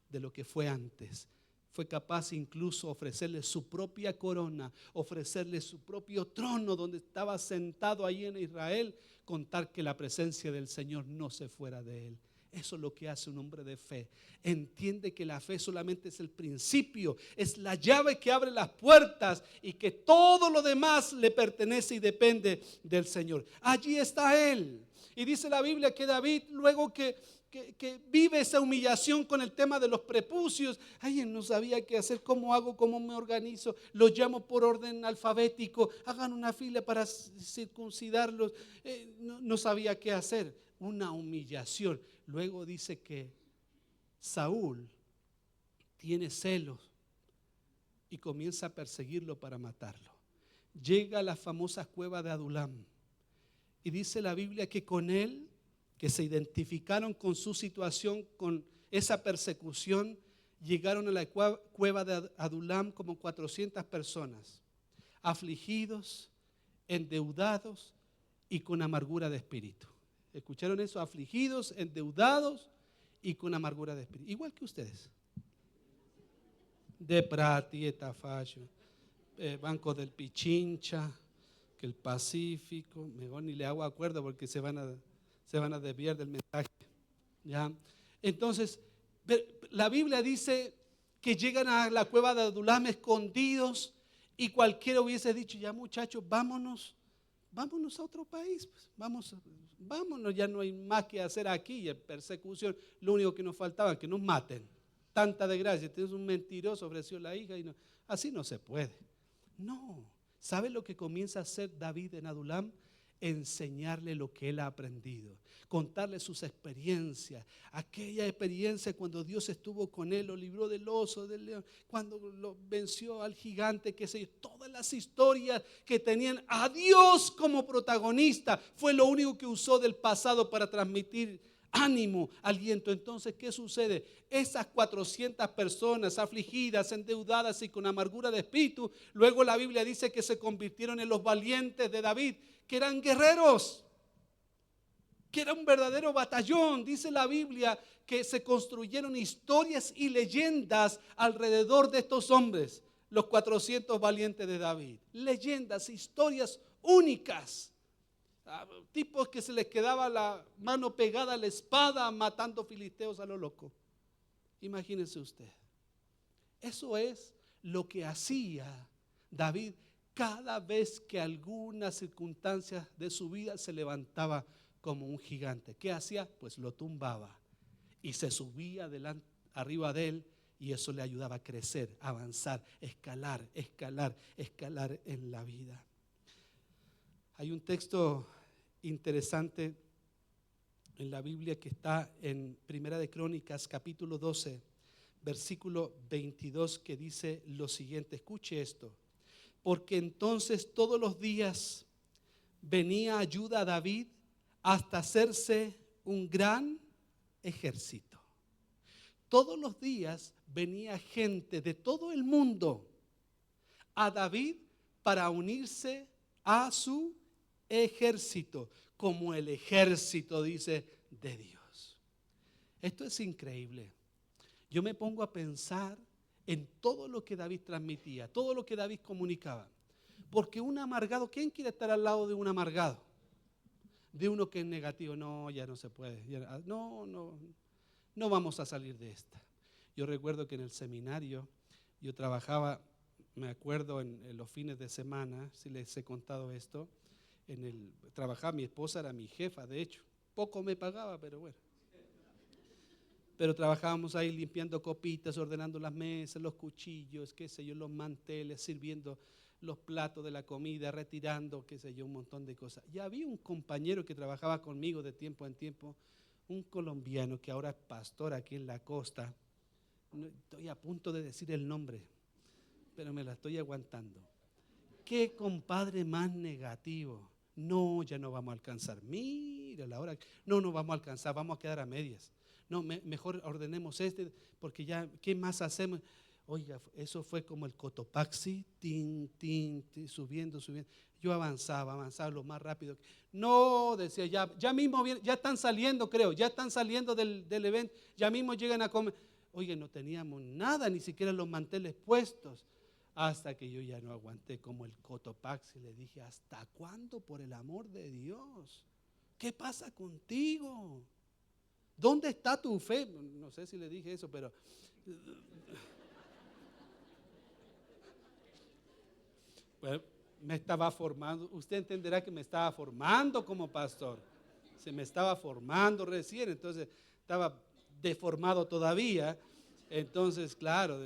de lo que fue antes. Fue capaz incluso ofrecerle su propia corona, ofrecerle su propio trono donde estaba sentado ahí en Israel, contar que la presencia del Señor no se fuera de él. Eso es lo que hace un hombre de fe. Entiende que la fe solamente es el principio, es la llave que abre las puertas y que todo lo demás le pertenece y depende del Señor. Allí está él. Y dice la Biblia que David, luego que vive esa humillación con el tema de los prepucios, ay, él no sabía qué hacer, cómo hago, cómo me organizo, los llamo por orden alfabético, hagan una fila para circuncidarlos, no sabía qué hacer, una humillación. Luego dice que Saúl tiene celos y comienza a perseguirlo para matarlo. Llega a la famosa cueva de Adulam y dice la Biblia que con él, que se identificaron con su situación, con esa persecución, llegaron a la cueva de Adulam como 400 personas, afligidos, endeudados y con amargura de espíritu. ¿Escucharon eso? Afligidos, endeudados y con amargura de espíritu. Igual que ustedes. De Prati, Etafayo, Banco del Pichincha, que el Pacífico, mejor ni le hago acuerdo porque se van a desviar del mensaje. ¿Ya? Entonces, la Biblia dice que llegan a la cueva de Adulam escondidos y cualquiera hubiese dicho, ya muchachos, vámonos a otro país, pues, vámonos, ya no hay más que hacer aquí, en persecución, lo único que nos faltaba es que nos maten. Tanta desgracia, tienes un mentiroso, ofreció la hija y no, así no se puede. No, ¿sabe lo que comienza a hacer David en Adulam? Enseñarle lo que él ha aprendido, contarle sus experiencias, aquella experiencia cuando Dios estuvo con él, lo libró del oso, del león, cuando lo venció al gigante, que sé yo, todas las historias que tenían a Dios como protagonista, fue lo único que usó del pasado para transmitir ánimo, aliento. Entonces, ¿qué sucede? Esas 400 personas afligidas, endeudadas y con amargura de espíritu, luego la Biblia dice que se convirtieron en los valientes de David, que eran guerreros, que era un verdadero batallón. Dice la Biblia que se construyeron historias y leyendas alrededor de estos hombres, los 400 valientes de David. Leyendas, historias únicas. Tipos que se les quedaba la mano pegada a la espada matando filisteos a lo loco. Imagínense usted. Eso es lo que hacía David cada vez que alguna circunstancia de su vida se levantaba como un gigante. ¿Qué hacía? Pues lo tumbaba y se subía arriba de él, y eso le ayudaba a crecer, a avanzar, escalar en la vida. Hay un texto interesante en la Biblia que está en Primera de Crónicas, capítulo 12, versículo 22, que dice lo siguiente. Escuche esto. Porque entonces todos los días venía ayuda a David hasta hacerse un gran ejército. Todos los días venía gente de todo el mundo a David para unirse a su ejército, como el ejército, dice, de Dios. Esto es increíble. Yo me pongo a pensar en todo lo que David transmitía, todo lo que David comunicaba. Porque un amargado, ¿quién quiere estar al lado de un amargado? De uno que es negativo. No, ya no se puede. No vamos a salir de esta. Yo recuerdo que en el seminario yo trabajaba, me acuerdo en los fines de semana, si les he contado esto, trabajaba, mi esposa era mi jefa, de hecho, poco me pagaba, pero bueno. Pero trabajábamos ahí limpiando copitas, ordenando las mesas, los cuchillos, qué sé yo, los manteles, sirviendo los platos de la comida, retirando, qué sé yo, un montón de cosas. Y había un compañero que trabajaba conmigo de tiempo en tiempo, un colombiano que ahora es pastor aquí en la costa. Estoy a punto de decir el nombre, pero me la estoy aguantando. Qué compadre más negativo. No, ya no vamos a alcanzar. Mira la hora. No, no vamos a alcanzar, vamos a quedar a medias. No, mejor ordenemos porque ya, ¿qué más hacemos? Oiga, eso fue como el Cotopaxi, tin, tin, tin, subiendo. Yo avanzaba lo más rápido. No, decía, ya mismo viene, ya están saliendo, creo, ya están saliendo del evento, ya mismo llegan a comer. Oiga, no teníamos nada, ni siquiera los manteles puestos. Hasta que yo ya no aguanté como el Cotopaxi. Le dije, ¿hasta cuándo, por el amor de Dios? ¿Qué pasa contigo? ¿Dónde está tu fe? No sé si le dije eso, pero... Bueno, me estaba formando. Usted entenderá que me estaba formando como pastor. Se me estaba formando recién, entonces estaba deformado todavía. Entonces, claro,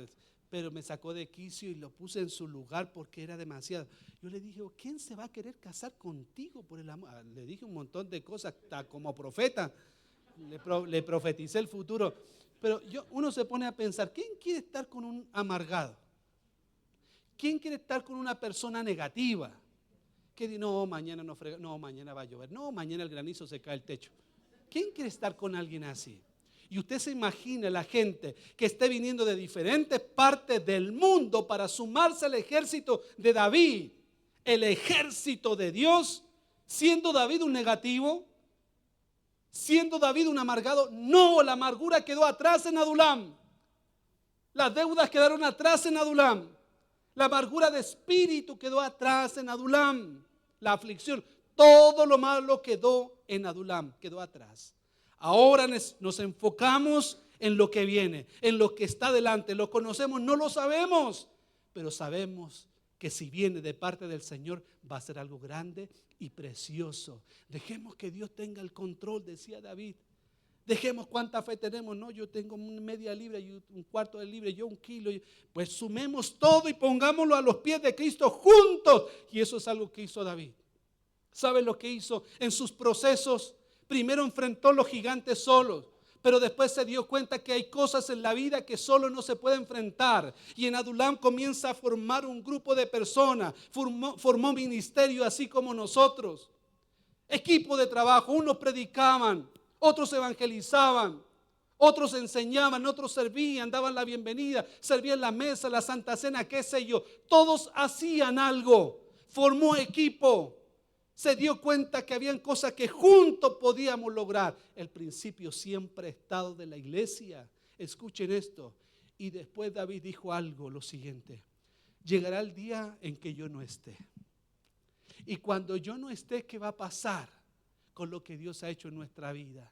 pero me sacó de quicio y lo puse en su lugar porque era demasiado. Yo le dije, ¿quién se va a querer casar contigo por el amor? Le dije un montón de cosas, como profeta, le profeticé el futuro. Pero uno se pone a pensar, ¿quién quiere estar con un amargado? ¿Quién quiere estar con una persona negativa? Que dice, no, mañana no frega, no, mañana va a llover, no, mañana el granizo se cae el techo. ¿Quién quiere estar con alguien así? Y usted se imagina la gente que esté viniendo de diferentes partes del mundo para sumarse al ejército de David, el ejército de Dios, siendo David un negativo, siendo David un amargado. No, la amargura quedó atrás en Adulam. Las deudas quedaron atrás en Adulam. La amargura de espíritu quedó atrás en Adulam. La aflicción, todo lo malo quedó en Adulam, quedó atrás. Ahora nos enfocamos en lo que viene, en lo que está delante. Lo conocemos, no lo sabemos, pero sabemos que si viene de parte del Señor va a ser algo grande y precioso. Dejemos que Dios tenga el control, decía David. Dejemos cuánta fe tenemos. No, yo tengo media libra, y un cuarto de libra, yo 1 kilo. Pues sumemos todo y pongámoslo a los pies de Cristo juntos. Y eso es algo que hizo David. ¿Saben lo que hizo en sus procesos? Primero enfrentó los gigantes solos, pero después se dio cuenta que hay cosas en la vida que solo no se puede enfrentar. Y en Adulam comienza a formar un grupo de personas, formó ministerio así como nosotros. Equipo de trabajo, unos predicaban, otros evangelizaban, otros enseñaban, otros servían, daban la bienvenida, servían la mesa, la Santa Cena, qué sé yo. Todos hacían algo, formó equipo. Se dio cuenta que habían cosas que juntos podíamos lograr. El principio siempre ha estado de la iglesia. Escuchen esto. Y después David dijo algo, lo siguiente: llegará el día en que yo no esté. Y cuando yo no esté, ¿qué va a pasar con lo que Dios ha hecho en nuestra vida?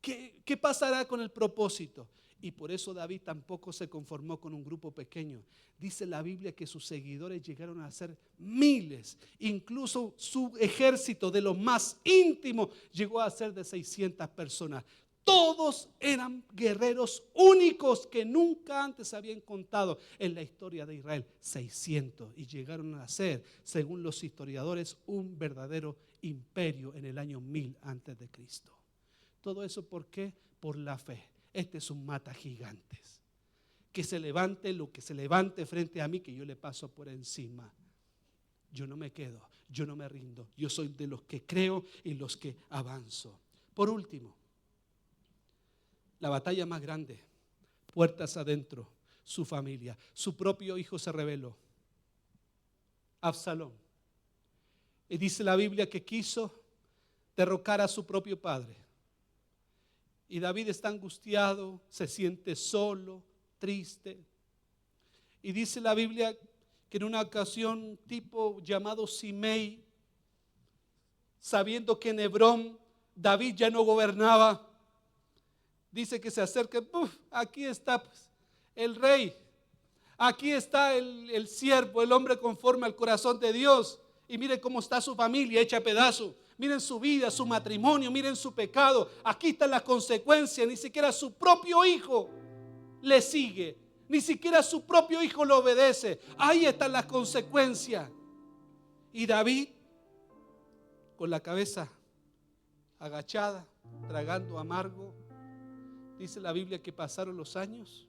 ¿Qué pasará con el propósito? Y por eso David tampoco se conformó con un grupo pequeño. Dice la Biblia que sus seguidores llegaron a ser miles. Incluso su ejército de los más íntimos llegó a ser de 600 personas. Todos eran guerreros únicos que nunca antes habían contado en la historia de Israel. 600. Y llegaron a ser, según los historiadores, un verdadero imperio en el año 1000 antes de Cristo. Todo eso, ¿por qué? Por la fe. Este es un mata gigantes. Que se levante lo que se levante frente a mí, que yo le paso por encima. Yo no me quedo, yo no me rindo. Yo soy de los que creo y los que avanzo. Por último, la batalla más grande, puertas adentro, su familia. Su propio hijo se rebeló, Absalón. Y dice la Biblia que quiso derrocar a su propio padre. Y David está angustiado, se siente solo, triste. Y dice la Biblia que en una ocasión un tipo llamado Simei, sabiendo que en Hebrón David ya no gobernaba, dice que se acerca, aquí está pues, el rey, aquí está el siervo, el hombre conforme al corazón de Dios. Y mire cómo está su familia hecha pedazo. Miren su vida, su matrimonio, miren su pecado. Aquí está la consecuencia. Ni siquiera su propio hijo le sigue. Ni siquiera su propio hijo lo obedece. Ahí están las consecuencias. Y David, con la cabeza agachada, tragando amargo, dice la Biblia que pasaron los años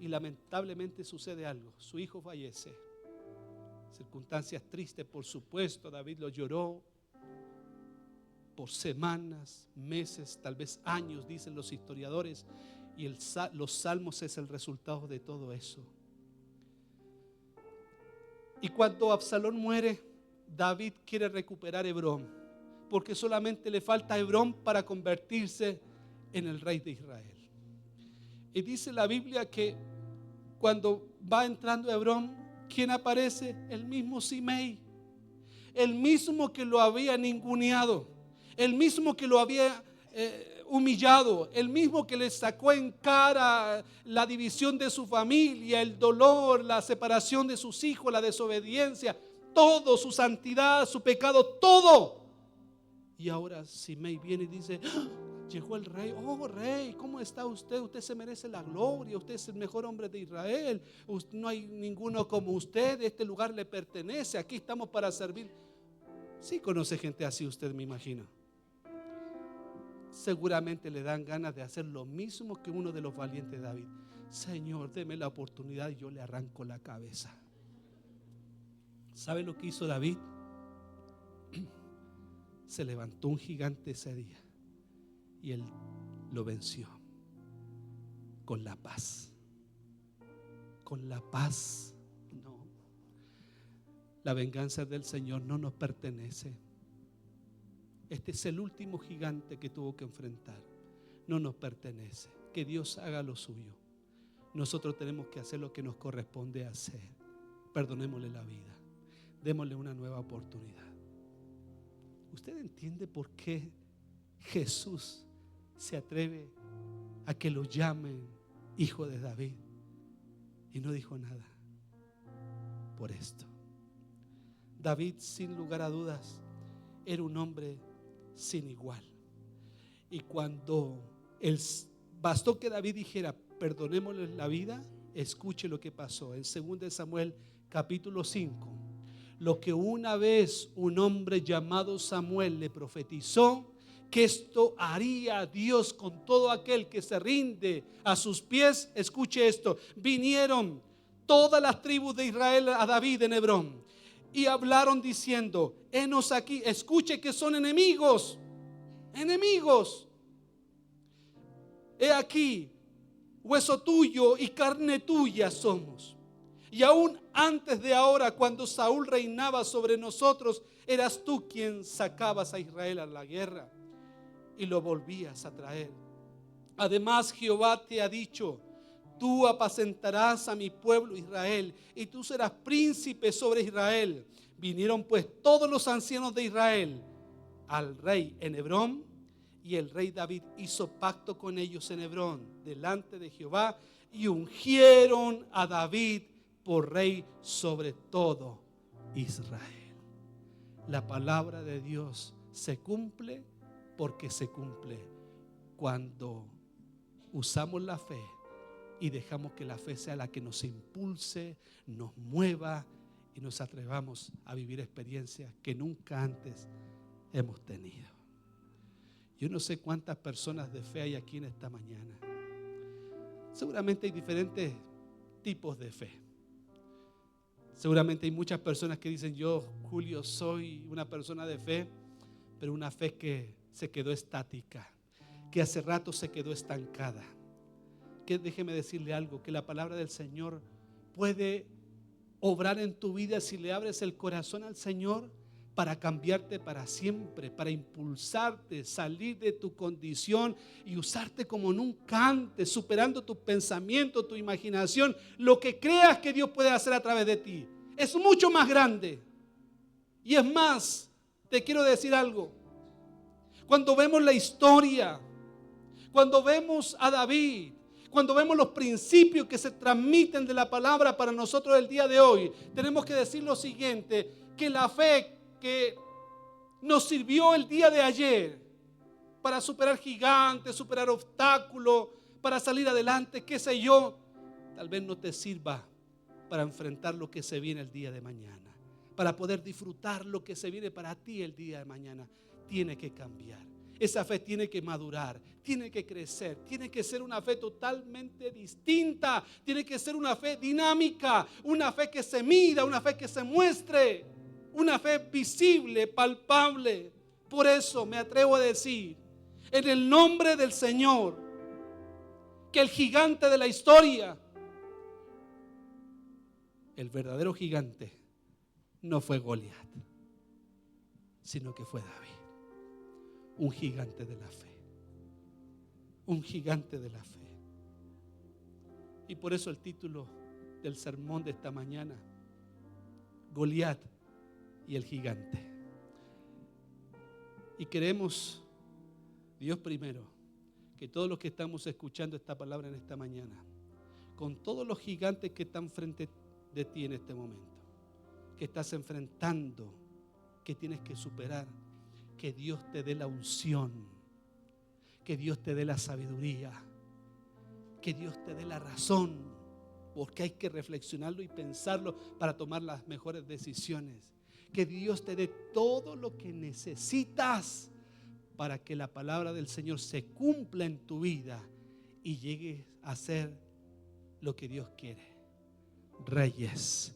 y lamentablemente sucede algo. Su hijo fallece. Circunstancias tristes, por supuesto. David lo lloró por semanas, meses, tal vez años, dicen los historiadores. Y los salmos es el resultado de todo eso. Y cuando Absalón muere, David quiere recuperar Hebrón, porque solamente le falta Hebrón para convertirse en el rey de Israel. Y dice la Biblia que cuando va entrando a Hebrón, ¿quién aparece? El mismo Simei, el mismo que lo había ninguneado, el mismo que lo había humillado, el mismo que le sacó en cara la división de su familia, el dolor, la separación de sus hijos, la desobediencia, todo, su santidad, su pecado, todo. Y ahora Simei viene y dice: ¡Ah! Llegó el rey. Oh, rey, ¿cómo está usted? Usted se merece la gloria, usted es el mejor hombre de Israel, no hay ninguno como usted, este lugar le pertenece, aquí estamos para servir. Sí conoce gente así usted, me imagino. Seguramente le dan ganas de hacer lo mismo que uno de los valientes de David. Señor, deme la oportunidad y yo le arranco la cabeza. ¿Sabe lo que hizo David? Se levantó un gigante ese día y él lo venció con la paz. Con la paz. No, la venganza del Señor no nos pertenece. Este es el último gigante que tuvo que enfrentar. No nos pertenece. Que Dios haga lo suyo. Nosotros tenemos que hacer lo que nos corresponde hacer. Perdonémosle la vida. Démosle una nueva oportunidad. ¿Usted entiende por qué Jesús se atreve a que lo llamen hijo de David? Y no dijo nada por esto. David, sin lugar a dudas, era un hombre sin igual. Y cuando bastó que David dijera: perdonémosle la vida, escuche lo que pasó en 2 Samuel capítulo 5. Lo que una vez un hombre llamado Samuel le profetizó, que esto haría Dios con todo aquel que se rinde a sus pies. Escuche esto: vinieron todas las tribus de Israel a David en Hebrón y hablaron diciendo: henos aquí. Escuche que son enemigos. Enemigos. He aquí, hueso tuyo y carne tuya somos. Y aún antes de ahora, cuando Saúl reinaba sobre nosotros, eras tú quien sacabas a Israel a la guerra y lo volvías a traer. Además, Jehová te ha dicho: tú apacentarás a mi pueblo Israel y tú serás príncipe sobre Israel. Vinieron pues todos los ancianos de Israel al rey en Hebrón, y el rey David hizo pacto con ellos en Hebrón delante de Jehová, y ungieron a David por rey sobre todo Israel. La palabra de Dios se cumple porque se cumple cuando usamos la fe y dejamos que la fe sea la que nos impulse, nos mueva y nos atrevamos a vivir experiencias que nunca antes hemos tenido. Yo no sé cuántas personas de fe hay aquí en esta mañana. Seguramente hay diferentes tipos de fe. Seguramente hay muchas personas que dicen: yo, Julio, soy una persona de fe, pero una fe que se quedó estática, que hace rato se quedó estancada. Que déjeme decirle algo, que la palabra del Señor puede obrar en tu vida si le abres el corazón al Señor, para cambiarte para siempre, para impulsarte, salir de tu condición y usarte como nunca antes, superando tus pensamientos, tu imaginación. Lo que creas que Dios puede hacer a través de ti es mucho más grande. Y es más, te quiero decir algo. Cuando vemos la historia, cuando vemos a David, cuando vemos los principios que se transmiten de la palabra para nosotros el día de hoy, tenemos que decir lo siguiente: que la fe que nos sirvió el día de ayer para superar gigantes, superar obstáculos, para salir adelante, qué sé yo, tal vez no te sirva para enfrentar lo que se viene el día de mañana, para poder disfrutar lo que se viene para ti el día de mañana. Tiene que cambiar. Esa fe tiene que madurar, tiene que crecer, tiene que ser una fe totalmente distinta, tiene que ser una fe dinámica, una fe que se mida, una fe que se muestre, una fe visible, palpable. Por eso me atrevo a decir, en el nombre del Señor, que el gigante de la historia, el verdadero gigante, no fue Goliat, sino que fue David. Un gigante de la fe. Un gigante de la fe. Y por eso el título del sermón de esta mañana, Goliat y el gigante. Y queremos, Dios primero, que todos los que estamos escuchando esta palabra en esta mañana, con todos los gigantes que están frente de ti en este momento, que estás enfrentando, que tienes que superar, que Dios te dé la unción, que Dios te dé la sabiduría, que Dios te dé la razón, porque hay que reflexionarlo y pensarlo para tomar las mejores decisiones. Que Dios te dé todo lo que necesitas para que la palabra del Señor se cumpla en tu vida y llegues a ser lo que Dios quiere. Reyes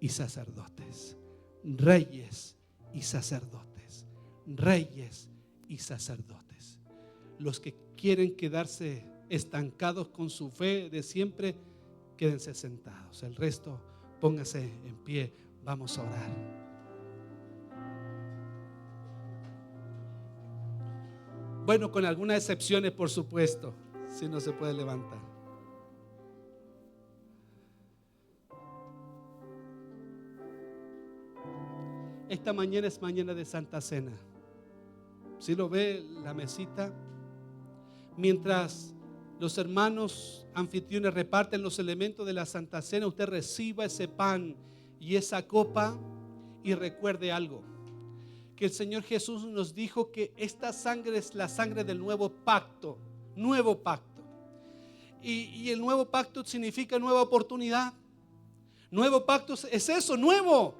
y sacerdotes. Reyes y sacerdotes. Reyes y sacerdotes. Los que quieren quedarse estancados con su fe de siempre, quédense sentados. El resto, póngase en pie. Vamos a orar. Bueno, con algunas excepciones, por supuesto, si no se puede levantar. Esta mañana es mañana de Santa Cena. Si lo ve, la mesita, mientras los hermanos anfitriones reparten los elementos de la Santa Cena, usted reciba ese pan y esa copa y recuerde algo, que el Señor Jesús nos dijo que esta sangre es la sangre del nuevo pacto. Nuevo pacto. Y el nuevo pacto significa nueva oportunidad. Nuevo pacto es eso, nuevo.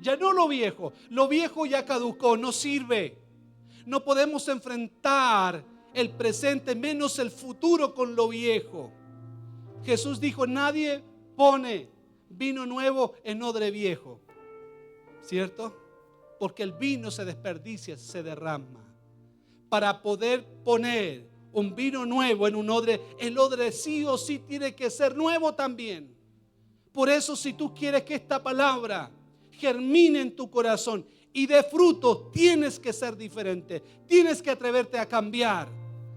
Ya no lo viejo. Lo viejo ya caducó, no sirve. No podemos enfrentar el presente menos el futuro con lo viejo. Jesús dijo, nadie pone vino nuevo en odre viejo. ¿Cierto? Porque el vino se desperdicia, se derrama. Para poder poner un vino nuevo en un odre, el odre sí o sí tiene que ser nuevo también. Por eso, si tú quieres que esta palabra germine en tu corazón y dé fruto, tienes que ser diferente. Tienes que atreverte a cambiar.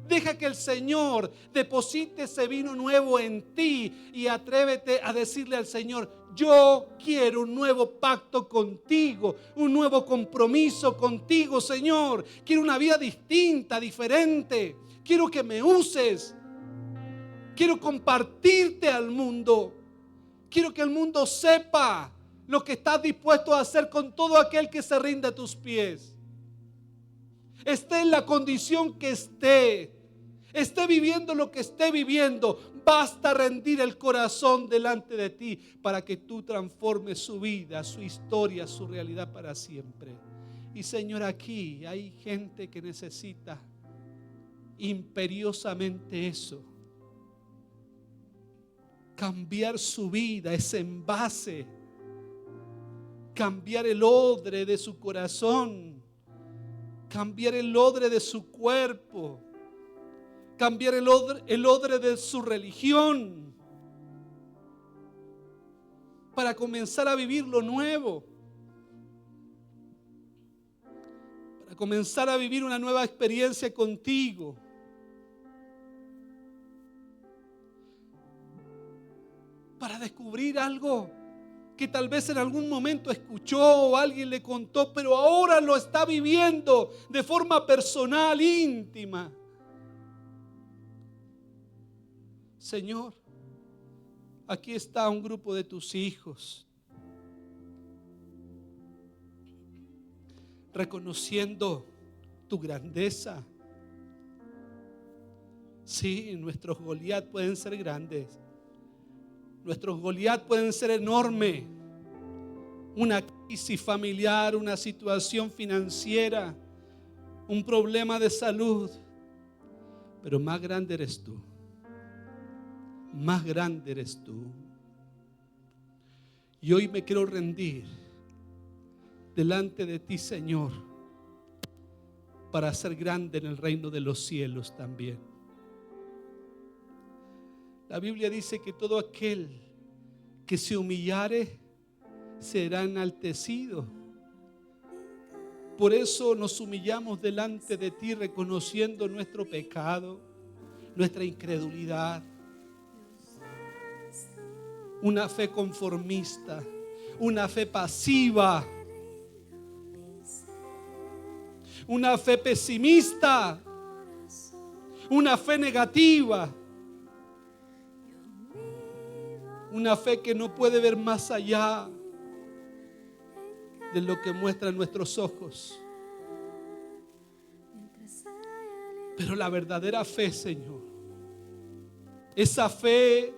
Deja que el Señor deposite ese vino nuevo en ti y atrévete a decirle al Señor, yo quiero un nuevo pacto contigo, un nuevo compromiso contigo, Señor. Quiero una vida distinta, diferente. Quiero que me uses. Quiero compartirte al mundo. Quiero que el mundo sepa lo que estás dispuesto a hacer con todo aquel que se rinde a tus pies. Esté en la condición que esté viviendo lo que esté viviendo, basta rendir el corazón delante de ti para que tú transformes su vida, su historia, su realidad para siempre. Y Señor, aquí hay gente que necesita imperiosamente eso. Cambiar su vida, ese envase, cambiar el odre de su corazón, cambiar el odre de su cuerpo, cambiar el odre de su religión, para comenzar a vivir lo nuevo, para comenzar a vivir una nueva experiencia contigo. Para descubrir algo que tal vez en algún momento escuchó o alguien le contó, pero ahora lo está viviendo de forma personal, íntima. Señor, aquí está un grupo de tus hijos, reconociendo tu grandeza. Sí, nuestros Goliat pueden ser grandes, Nuestros Goliat pueden ser enormes. Una crisis familiar, una situación financiera, un problema de salud. Pero más grande eres tú. Más grande eres tú. Y hoy me quiero rendir delante de ti, Señor, para ser grande en el reino de los cielos también. La Biblia dice que todo aquel que se humillare será enaltecido. Por eso nos humillamos delante de ti, reconociendo nuestro pecado, nuestra incredulidad, una fe conformista, una fe pasiva, una fe pesimista, una fe negativa, una fe que no puede ver más allá de lo que muestran nuestros ojos. Pero la verdadera fe, Señor, esa fe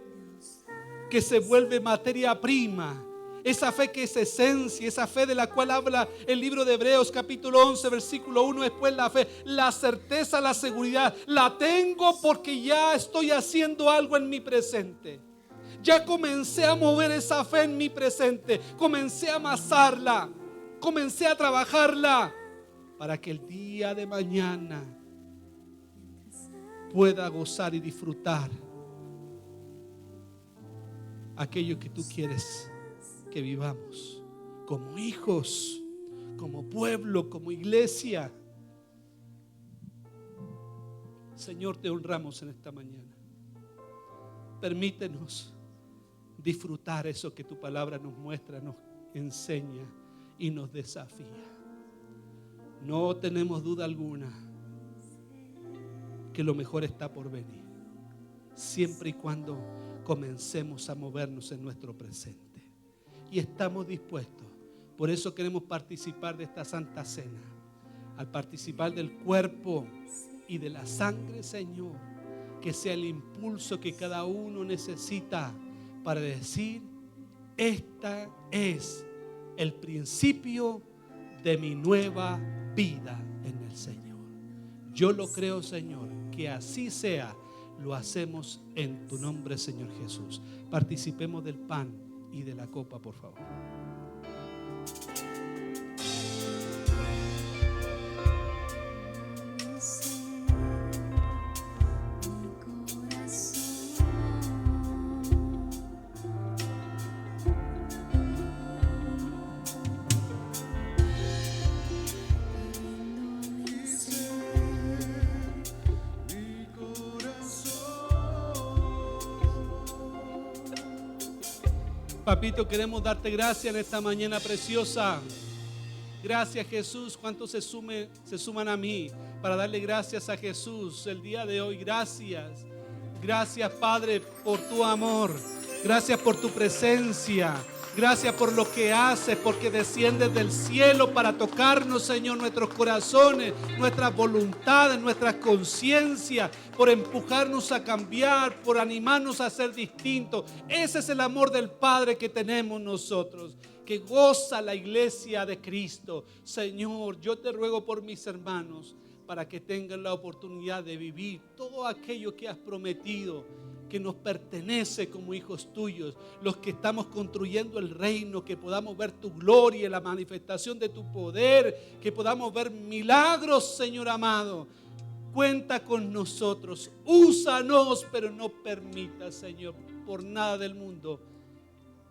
que se vuelve materia prima, esa fe que es esencia, esa fe de la cual habla el libro de Hebreos capítulo 11 versículo 1, después la fe, la certeza, la seguridad, la tengo porque ya estoy haciendo algo en mi presente. Ya comencé a mover esa fe en mi presente, comencé a amasarla, comencé a trabajarla para que el día de mañana pueda gozar y disfrutar aquello que tú quieres que vivamos como hijos, como pueblo, como iglesia. Señor, te honramos en esta mañana. Permítenos disfrutar eso que tu palabra nos muestra, nos enseña y nos desafía. No tenemos duda alguna que lo mejor está por venir, siempre y cuando comencemos a movernos en nuestro presente. Y estamos dispuestos. Por eso queremos participar de esta Santa Cena. Al participar del cuerpo y de la sangre, Señor, que sea el impulso que cada uno necesita para decir: esta es el principio de mi nueva vida en el Señor. Yo lo creo, Señor, que así sea. Lo hacemos en tu nombre, Señor Jesús. Participemos del pan y de la copa, por favor. Papito, queremos darte gracias en esta mañana preciosa. Gracias, Jesús. ¿Cuántos se suman a mí para darle gracias a Jesús el día de hoy? Gracias. Gracias, Padre, por tu amor. Gracias por tu presencia. Gracias por lo que haces, porque desciendes del cielo para tocarnos, Señor, nuestros corazones, nuestras voluntades, nuestras conciencias, por empujarnos a cambiar, por animarnos a ser distintos. Ese es el amor del Padre que tenemos nosotros, que goza la iglesia de Cristo. Señor, yo te ruego por mis hermanos, para que tengan la oportunidad de vivir todo aquello que has prometido, que nos pertenece como hijos tuyos, los que estamos construyendo el reino, que podamos ver tu gloria, la manifestación de tu poder, que podamos ver milagros, Señor amado. Cuenta con nosotros, úsanos, pero no permita, Señor, por nada del mundo,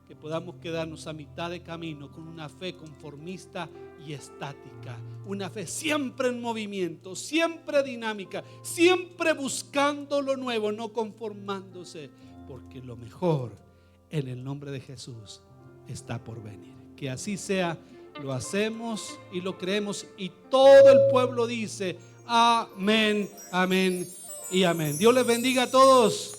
que podamos quedarnos a mitad de camino con una fe conformista y estática, una fe siempre en movimiento, siempre dinámica, siempre buscando lo nuevo, no conformándose, porque lo mejor en el nombre de Jesús está por venir. Que así sea, lo hacemos y lo creemos, y todo el pueblo dice amén, amén y amén. Dios les bendiga a todos.